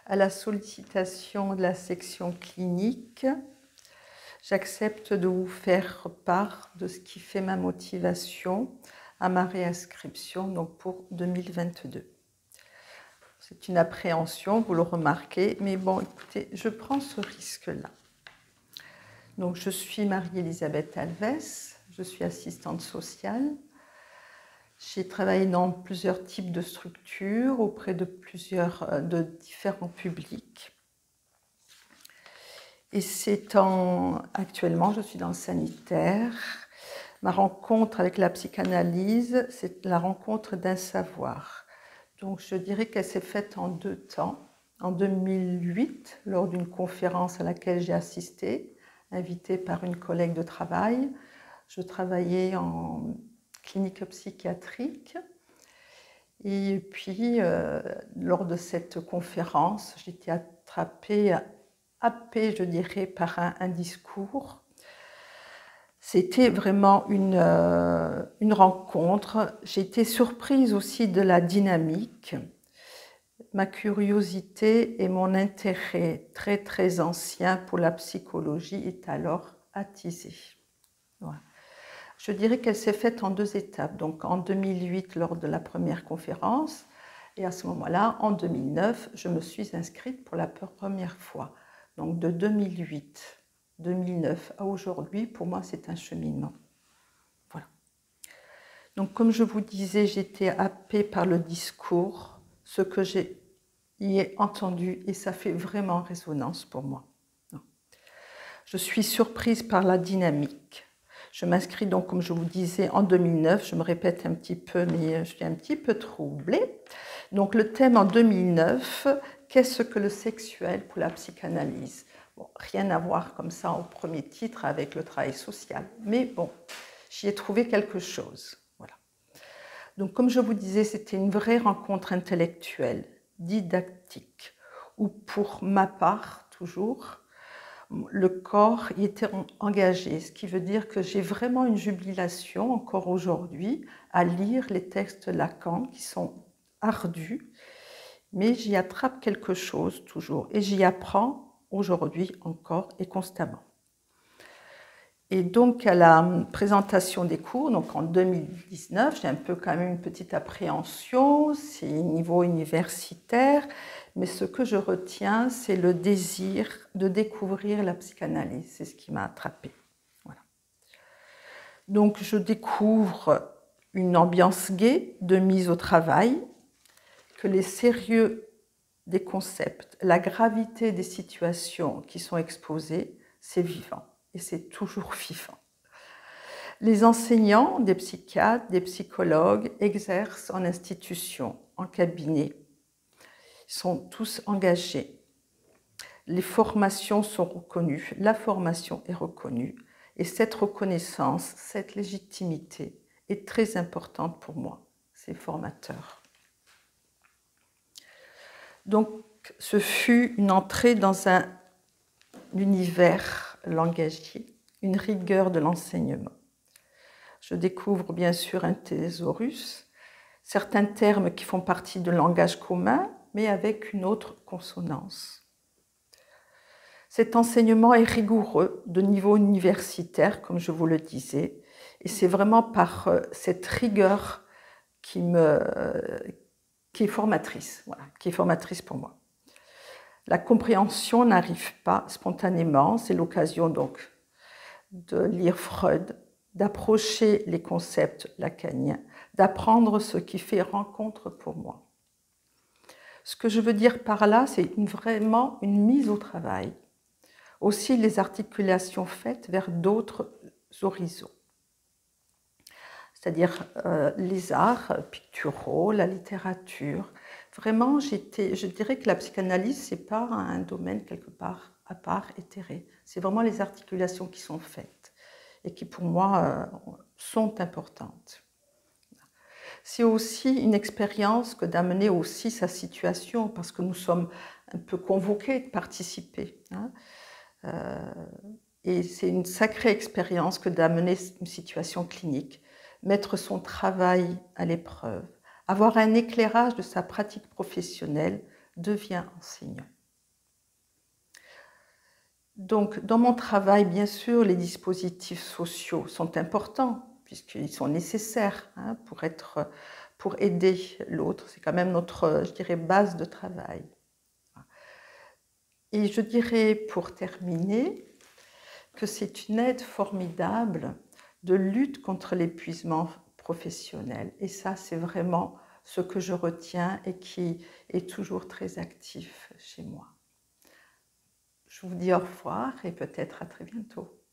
À la sollicitation de la section clinique, j'accepte de vous faire part de ce qui fait ma motivation à ma réinscription donc pour 2022. C'est une appréhension, vous le remarquez, mais bon, écoutez, je prends ce risque-là. Donc, je suis Marie-Elisabeth Alves, je suis assistante sociale. J'ai travaillé dans plusieurs types de structures auprès de différents publics. Et actuellement, je suis dans le sanitaire. Ma rencontre avec la psychanalyse, c'est la rencontre d'un savoir. Donc, je dirais qu'elle s'est faite en 2 temps. En 2008, lors d'une conférence à laquelle j'ai assisté, invitée par une collègue de travail, je travaillais en clinique psychiatrique. Et puis, lors de cette conférence, j'étais happée, je dirais, par un discours. C'était vraiment une rencontre. J'ai été surprise aussi de la dynamique. Ma curiosité et mon intérêt très, très ancien pour la psychologie est alors attisé. Voilà. Je dirais qu'elle s'est faite en 2 étapes. Donc en 2008, lors de la première conférence, et à ce moment-là, en 2009, je me suis inscrite pour la première fois. Donc de 2009 à aujourd'hui, pour moi, c'est un cheminement. Voilà. Donc comme je vous disais, j'étais happée par le discours, ce que j'ai y ai entendu, et ça fait vraiment résonance pour moi. Je suis surprise par la dynamique. Je m'inscris donc, comme je vous disais, en 2009. Je me répète un petit peu, mais je suis un petit peu troublée. Donc le thème en 2009, qu'est-ce que le sexuel pour la psychanalyse? Bon, rien à voir comme ça au premier titre avec le travail social, mais bon, j'y ai trouvé quelque chose. Voilà. Donc comme je vous disais, c'était une vraie rencontre intellectuelle, didactique, où pour ma part, toujours, le corps y était engagé, ce qui veut dire que j'ai vraiment une jubilation encore aujourd'hui à lire les textes de Lacan qui sont ardus, mais j'y attrape quelque chose toujours et j'y apprends aujourd'hui encore et constamment. Et donc à la présentation des cours, donc en 2019, j'ai un peu quand même une petite appréhension, c'est niveau universitaire, mais ce que je retiens, c'est le désir de découvrir la psychanalyse, c'est ce qui m'a attrapée. Voilà. Donc je découvre une ambiance gaie de mise au travail, que les sérieux des concepts, la gravité des situations qui sont exposées, c'est vivant. Et c'est toujours vivant. Les enseignants, des psychiatres, des psychologues exercent en institution, en cabinet. Ils sont tous engagés. Les formations sont reconnues, la formation est reconnue. Et cette reconnaissance, cette légitimité est très importante pour moi. C'est formateur. Donc, ce fut une entrée dans un univers langagier, une rigueur de l'enseignement. Je découvre bien sûr un thésaurus, certains termes qui font partie de langage commun, mais avec une autre consonance. Cet enseignement est rigoureux, de niveau universitaire, comme je vous le disais, et c'est vraiment par cette rigueur qui est formatrice, voilà, qui est formatrice pour moi. La compréhension n'arrive pas spontanément, c'est l'occasion donc de lire Freud, d'approcher les concepts lacaniens, d'apprendre ce qui fait rencontre pour moi. Ce que je veux dire par là, c'est vraiment une mise au travail. Aussi les articulations faites vers d'autres horizons. C'est-à-dire les arts picturaux, la littérature. Vraiment, je dirais que la psychanalyse, ce n'est pas un domaine quelque part à part, éthéré. C'est vraiment les articulations qui sont faites et qui, pour moi, sont importantes. C'est aussi une expérience que d'amener aussi sa situation, parce que nous sommes un peu convoqués de participer. Hein. Et c'est une sacrée expérience que d'amener une situation clinique, mettre son travail à l'épreuve, avoir un éclairage de sa pratique professionnelle, devient enseignant. Donc, dans mon travail, bien sûr, les dispositifs sociaux sont importants, puisqu'ils sont nécessaires hein, pour aider l'autre. C'est quand même notre, je dirais, base de travail. Et je dirais, pour terminer, que c'est une aide formidable de lutte contre l'épuisement professionnel. Et ça, c'est vraiment ce que je retiens et qui est toujours très actif chez moi. Je vous dis au revoir et peut-être à très bientôt.